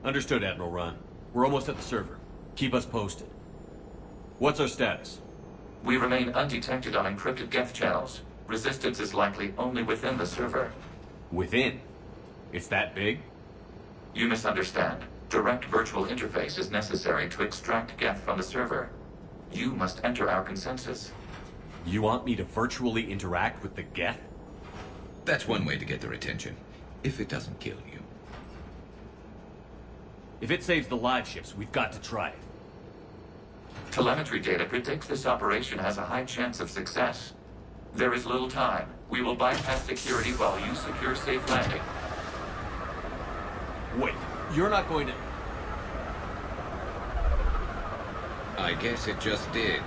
Understood, Admiral Ron. We're almost at the server. Keep us posted. What's our status? We remain undetected on encrypted Geth channels. Resistance is likely only within the server. Within? It's that big? You misunderstand. Direct virtual interface is necessary to extract Geth from the server. You must enter our consensus. You want me to virtually interact with the Geth? That's one way to get their attention, if it doesn't kill you. If it saves the live ships, we've got to try it. Telemetry data predicts this operation has a high chance of success. There is little time. We will bypass security while you secure safe landing. Wait, you're not going to... I guess it just did.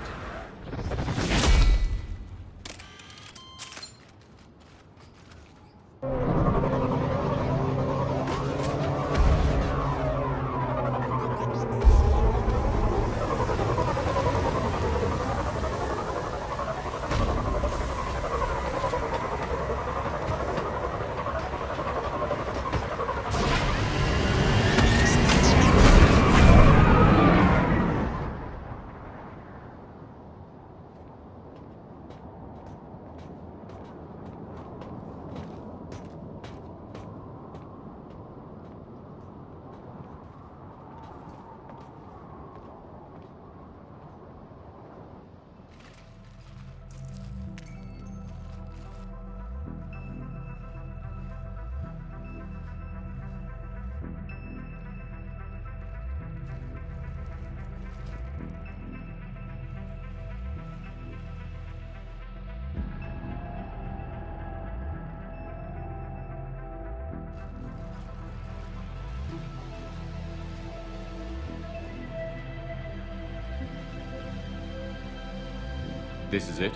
This is it?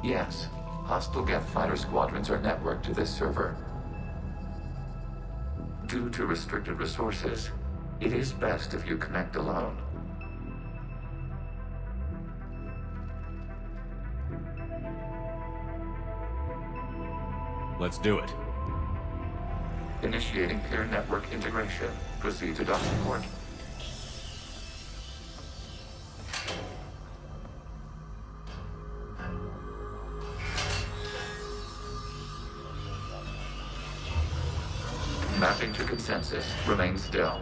Yes. Hostile Geth fighter squadrons are networked to this server. Due to restricted resources, it is best if you connect alone. Let's do it. Initiating peer network integration. Proceed to docking port. Mapping to consensus. Remain still.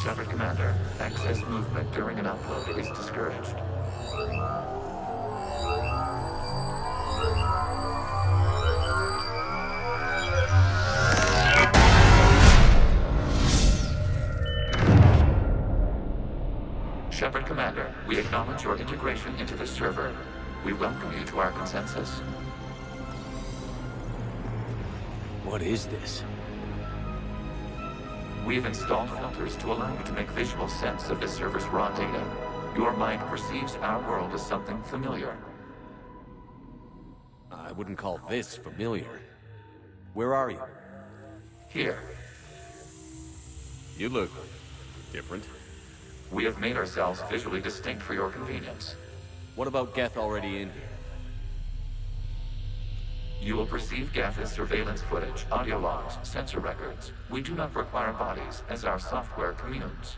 Shepard Commander, access movement during an upload is discouraged. Shepard Commander, we acknowledge your integration into the server. We welcome you to our consensus. What is this? We've installed filters to allow you to make visual sense of the server's raw data. Your mind perceives our world as something familiar. I wouldn't call this familiar. Where are you? Here, You look... different. we have made ourselves visually distinct for your convenience. What about Geth already in here? You will perceive Geth as surveillance footage, audio logs, sensor records. We do not require bodies, as our software communes.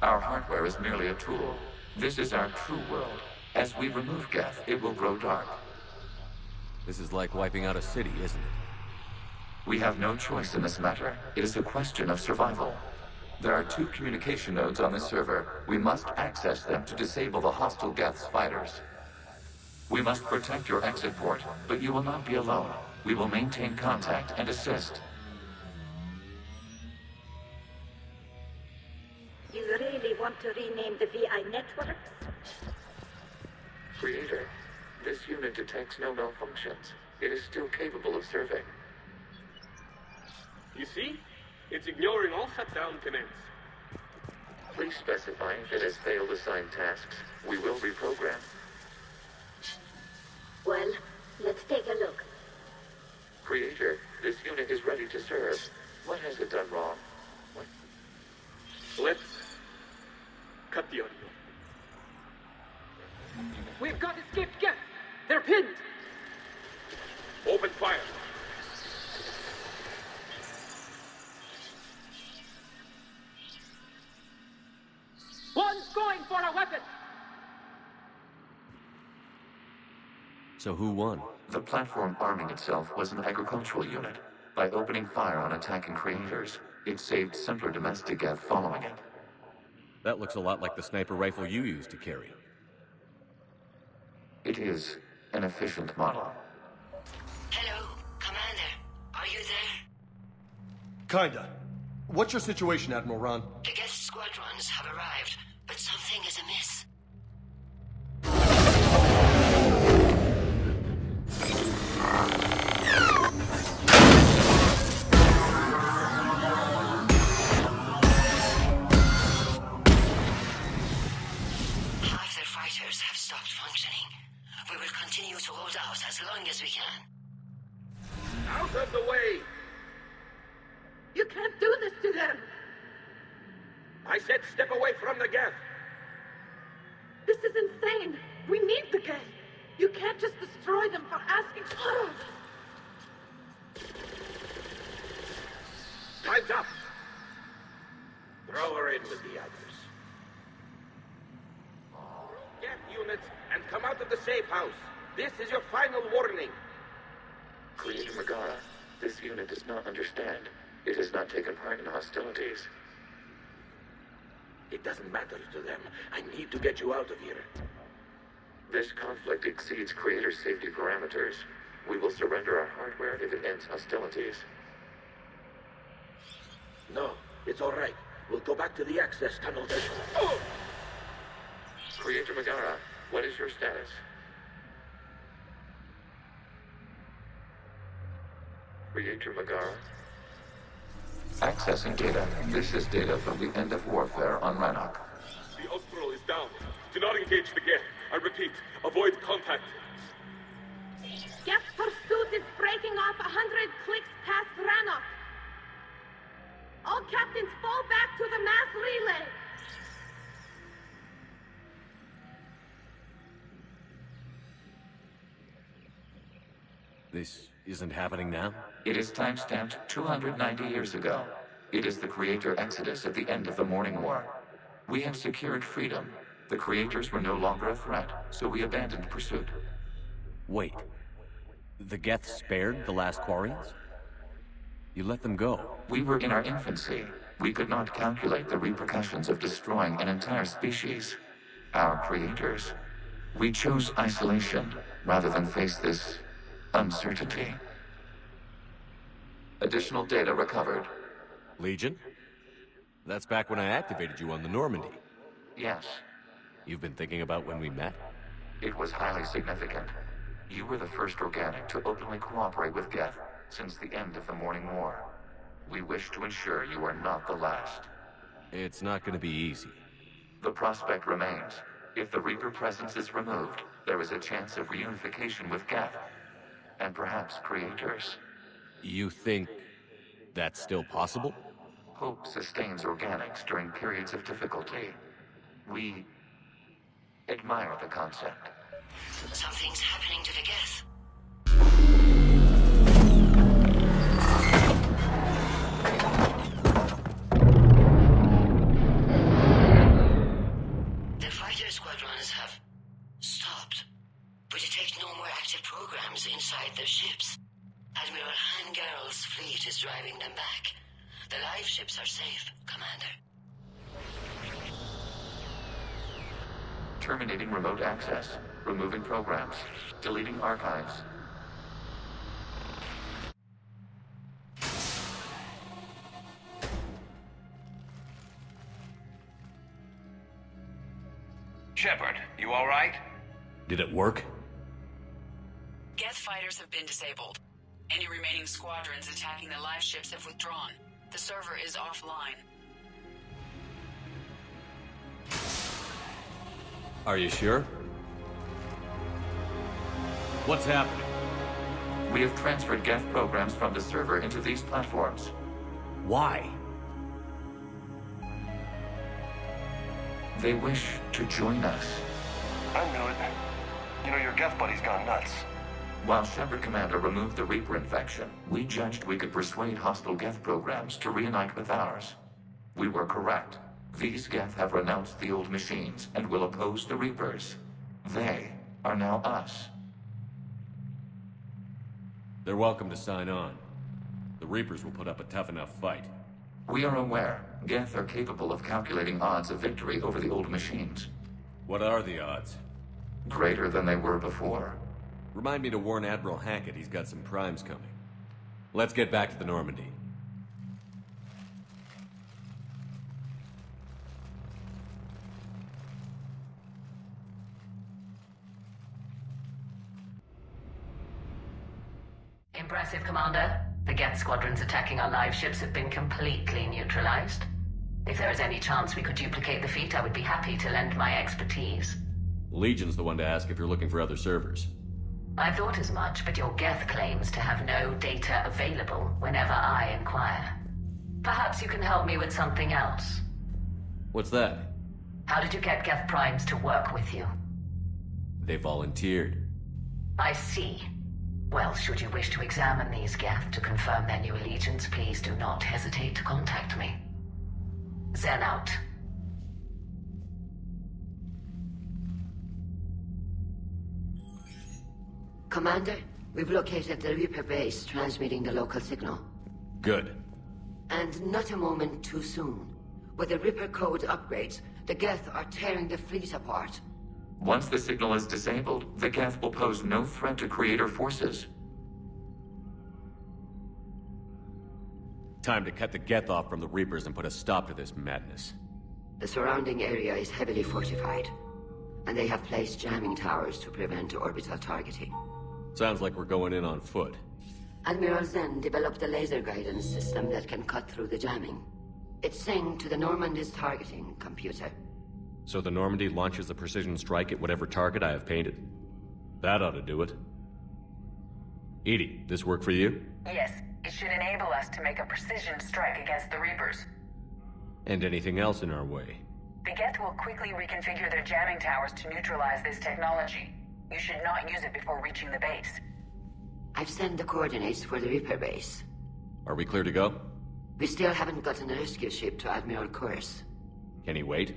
Our hardware is merely a tool. This is our true world. As we remove Geth, it will grow dark. This is like wiping out a city, isn't it? We have no choice in this matter. It is a question of survival. There are 2 communication nodes on this server. We must access them to disable the hostile Geth's fighters. We must protect your exit port, but you will not be alone. We will maintain contact and assist. You really want to rename the VI networks? Creator, this unit detects no malfunctions. It is still capable of serving. You see? It's ignoring all shutdown commands. Please specify if it has failed assigned tasks. We will reprogram. Well, let's take a look. Creator, this unit is ready to serve. What has it done wrong? What? Let's cut the audio. We've got escaped Geth! They're pinned! So who won? The platform arming itself was an agricultural unit. By opening fire on attacking creators, it saved simpler domestic Geth following it. That looks a lot like the sniper rifle you used to carry. It is an efficient model. Hello, Commander. Are you there? Kinda. What's your situation, Admiral Ron? The Geth squadrons have arrived, but something is amiss. Half their fighters have stopped functioning. We will continue to hold out as long as we can. Out of the way! You can't do this to them! I said step away from the Geth! This is insane! We need the Geth! You can't just destroy them for asking... Oh. Time's up! Throw her in with the others. Geth units, and come out of the safe house. This is your final warning. Creator Megara, this unit does not understand. It has not taken part in hostilities. It doesn't matter to them. I need to get you out of here. This conflict exceeds Creator safety parameters. We will surrender our hardware if it ends hostilities. No, it's all right. We'll go back to the access tunnel. Oh! Creator Megara, what is your status? Creator Megara? Accessing data. This is data from the end of warfare on Rannoch. The Austral is down. Do not engage the Geth. I repeat, avoid contact. Geth pursuit is breaking off 100 clicks past Rannoch. All captains fall back to the mass relay. This isn't happening now? It is timestamped 290 years ago. It is the Creator Exodus at the end of the Morning War. We had secured freedom. The Creators were no longer a threat, so we abandoned pursuit. Wait. The Geth spared the last Quarians? You let them go. We were in our infancy. We could not calculate the repercussions of destroying an entire species. Our creators. We chose isolation rather than face this uncertainty. Additional data recovered. Legion? That's back when I activated you on the Normandy. Yes, You've been thinking about when we met? it was highly significant. You were the first organic to openly cooperate with Geth since the end of the Morning War. We wish to ensure you are not the last. It's not gonna be easy. The prospect remains. If the Reaper presence is removed, there is a chance of reunification with Geth. And perhaps creators. You think that's still possible? Hope sustains organics during periods of difficulty. We admire the concept. Something's happening to the Geth. The fighter squadrons have stopped, but detect no more active programs inside their ships. Admiral Hangarl's fleet is driving them back. The live ships are safe, Commander. Terminating remote access. Removing programs. Deleting archives. Shepard, you all right? Did it work? Geth fighters have been disabled. Any remaining squadrons attacking the live ships have withdrawn. The server is offline. Are you sure? What's happening? We have transferred Geth programs from the server into these platforms. Why? They wish to join us. I knew it. You know, your Geth buddy's gone nuts. While Shepard Commander removed the Reaper infection, we judged we could persuade hostile Geth programs to reunite with ours. We were correct. These Geth have renounced the old machines and will oppose the Reapers. They are now us. They're welcome to sign on. The Reapers will put up a tough enough fight. We are aware. Geth are capable of calculating odds of victory over the old machines. What are the odds? Greater than they were before. Remind me to warn Admiral Hackett he's got some primes coming. Let's get back to the Normandy. Impressive, Commander. The Geth squadrons attacking our live ships have been completely neutralized. If there is any chance we could duplicate the feat, I would be happy to lend my expertise. Legion's the one to ask if you're looking for other servers. I thought as much, but your Geth claims to have no data available whenever I inquire. Perhaps you can help me with something else. What's that? How did you get Geth primes to work with you? They volunteered. I see. Well, should you wish to examine these Geth to confirm their new allegiance, please do not hesitate to contact me. Zen out. Commander, we've located the Reaper base transmitting the local signal. Good. And not a moment too soon. With the Reaper code upgrades, the Geth are tearing the fleet apart. Once the signal is disabled, the Geth will pose no threat to Creator forces. Time to cut the Geth off from the Reapers and put a stop to this madness. The surrounding area is heavily fortified, and they have placed jamming towers to prevent orbital targeting. Sounds like we're going in on foot. Admiral Zen developed a laser guidance system that can cut through the jamming. It's synced to the Normandy's targeting computer. So the Normandy launches a precision strike at whatever target I have painted? That ought to do it. Edie, this work for you? Yes, it should enable us to make a precision strike against the Reapers. And anything else in our way? The Geth will quickly reconfigure their jamming towers to neutralize this technology. You should not use it before reaching the base. I've sent the coordinates for the Reaper base. Are we clear to go? We still haven't gotten a rescue ship to Admiral Kurz. Can he wait?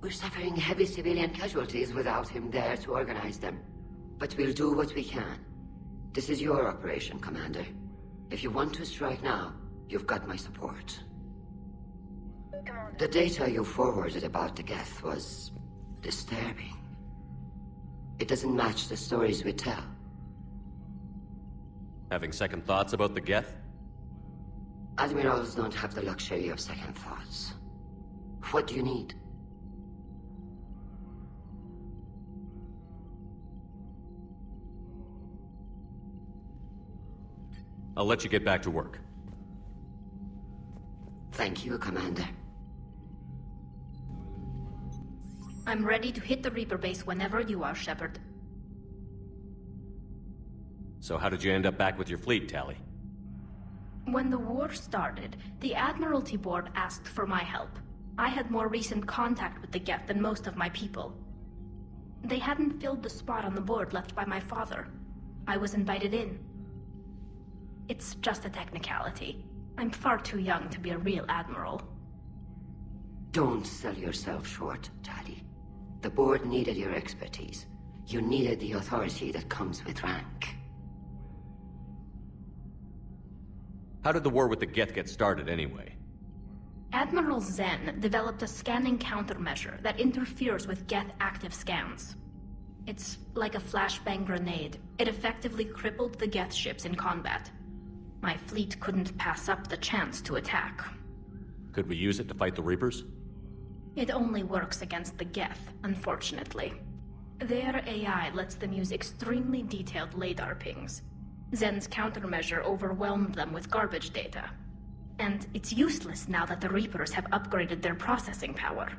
We're suffering heavy civilian casualties without him there to organize them. But we'll do what we can. This is your operation, Commander. If you want to strike now, you've got my support. The data you forwarded about the Geth was disturbing. It doesn't match the stories we tell. Having second thoughts about the Geth? Admirals don't have the luxury of second thoughts. What do you need? I'll let you get back to work. Thank you, Commander. I'm ready to hit the Reaper base whenever you are, Shepard. So how did you end up back with your fleet, Tali? When the war started, the Admiralty Board asked for my help. I had more recent contact with the Geth than most of my people. They hadn't filled the spot on the board left by my father. I was invited in. It's just a technicality. I'm far too young to be a real admiral. Don't sell yourself short, Tali. The board needed your expertise. You needed the authority that comes with rank. How did the war with the Geth get started anyway? Admiral Zen developed a scanning countermeasure that interferes with Geth active scans. It's like a flashbang grenade. It effectively crippled the Geth ships in combat. My fleet couldn't pass up the chance to attack. Could we use it to fight the Reapers? It only works against the Geth, unfortunately. Their AI lets them use extremely detailed LADAR pings. Zen's countermeasure overwhelmed them with garbage data. And it's useless now that the Reapers have upgraded their processing power.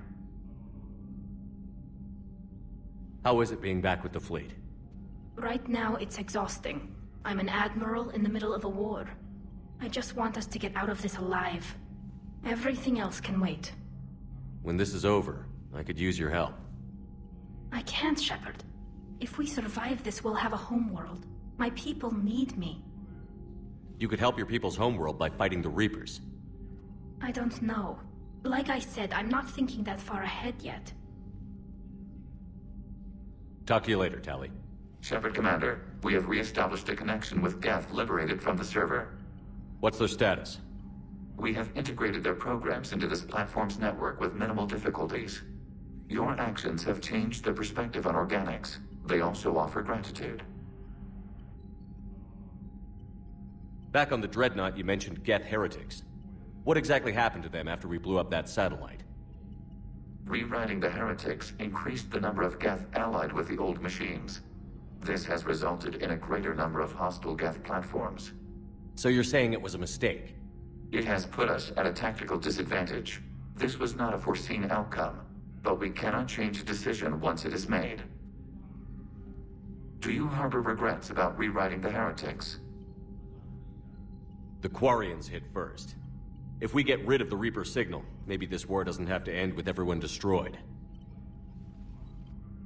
How is it being back with the fleet? Right now, it's exhausting. I'm an admiral in the middle of a war. I just want us to get out of this alive. Everything else can wait. When this is over, I could use your help. I can't, Shepard. If we survive this, we'll have a homeworld. My people need me. You could help your people's homeworld by fighting the Reapers. I don't know. Like I said, I'm not thinking that far ahead yet. Talk to you later, Tali. Shepard Commander, we have re-established a connection with Geth liberated from the server. What's their status? We have integrated their programs into this platform's network with minimal difficulties. Your actions have changed their perspective on organics. They also offer gratitude. Back on the Dreadnought, you mentioned Geth heretics. What exactly happened to them after we blew up that satellite? Rewriting the heretics increased the number of Geth allied with the old machines. This has resulted in a greater number of hostile Geth platforms. So you're saying it was a mistake? It has put us at a tactical disadvantage. This was not a foreseen outcome, but we cannot change a decision once it is made. Do you harbor regrets about rewriting the heretics? The Quarians hit first. If we get rid of the Reaper signal, maybe this war doesn't have to end with everyone destroyed.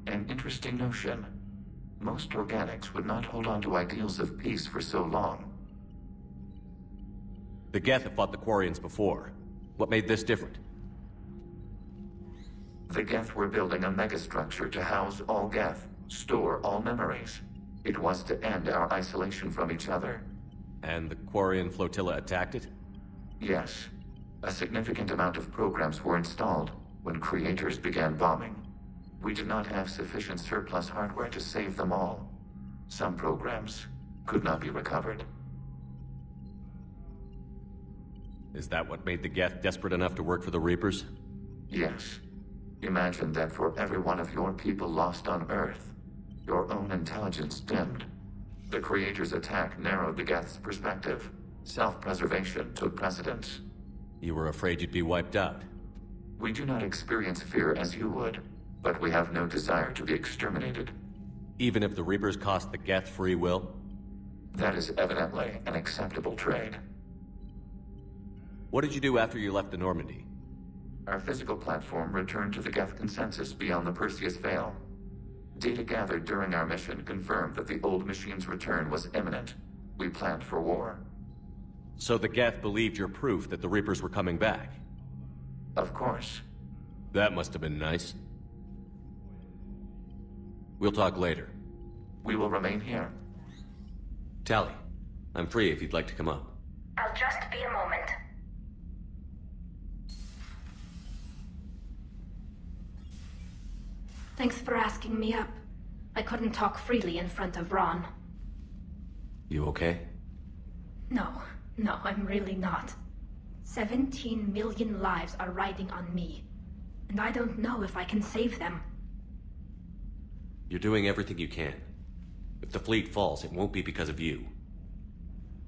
An interesting notion. Most organics would not hold on to ideals of peace for so long. The Geth have fought the Quarians before. What made this different? The Geth were building a megastructure to house all Geth, store all memories. It was to end our isolation from each other. And the Quarian flotilla attacked it? Yes. A significant amount of programs were installed when creators began bombing. We did not have sufficient surplus hardware to save them all. Some programs could not be recovered. Is that what made the Geth desperate enough to work for the Reapers? Yes. Imagine that for every one of your people lost on Earth, your own intelligence dimmed. The Creator's attack narrowed the Geth's perspective. Self-preservation took precedence. You were afraid you'd be wiped out. We do not experience fear as you would, but we have no desire to be exterminated. Even if the Reapers cost the Geth free will? That is evidently an acceptable trade. What did you do after you left the Normandy? Our physical platform returned to the Geth consensus beyond the Perseus Veil. Data gathered during our mission confirmed that the old machine's return was imminent. We planned for war. So the Geth believed your proof that the Reapers were coming back? Of course. That must have been nice. We'll talk later. We will remain here. Tali, I'm free if you'd like to come up. I'll just be a moment. Thanks for asking me up. I couldn't talk freely in front of Ron. You okay? No, I'm really not. 17 million lives are riding on me, and I don't know if I can save them. You're doing everything you can. If the fleet falls, it won't be because of you.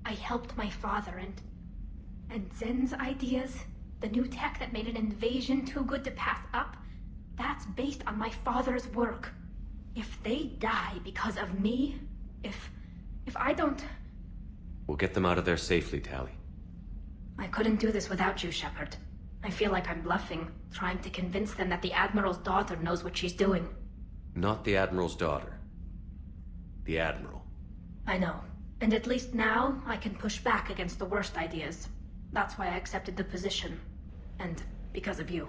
I helped my father and Zen's ideas, the new tech that made an invasion too good to pass up, that's based on my father's work. If they die because of me, if I don't... We'll get them out of there safely, Tali. I couldn't do this without you, Shepard. I feel like I'm bluffing, trying to convince them that the Admiral's daughter knows what she's doing. Not the Admiral's daughter. The Admiral. I know. And at least now, I can push back against the worst ideas. That's why I accepted the position. And because of you.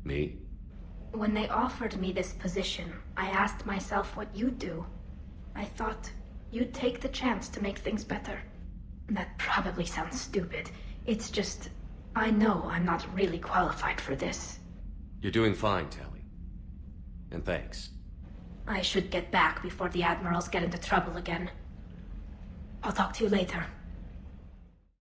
Me? When they offered me this position, I asked myself what you'd do. I thought you'd take the chance to make things better. That probably sounds stupid. It's just, I know I'm not really qualified for this. You're doing fine, Tali. And thanks. I should get back before the Admirals get into trouble again. I'll talk to you later.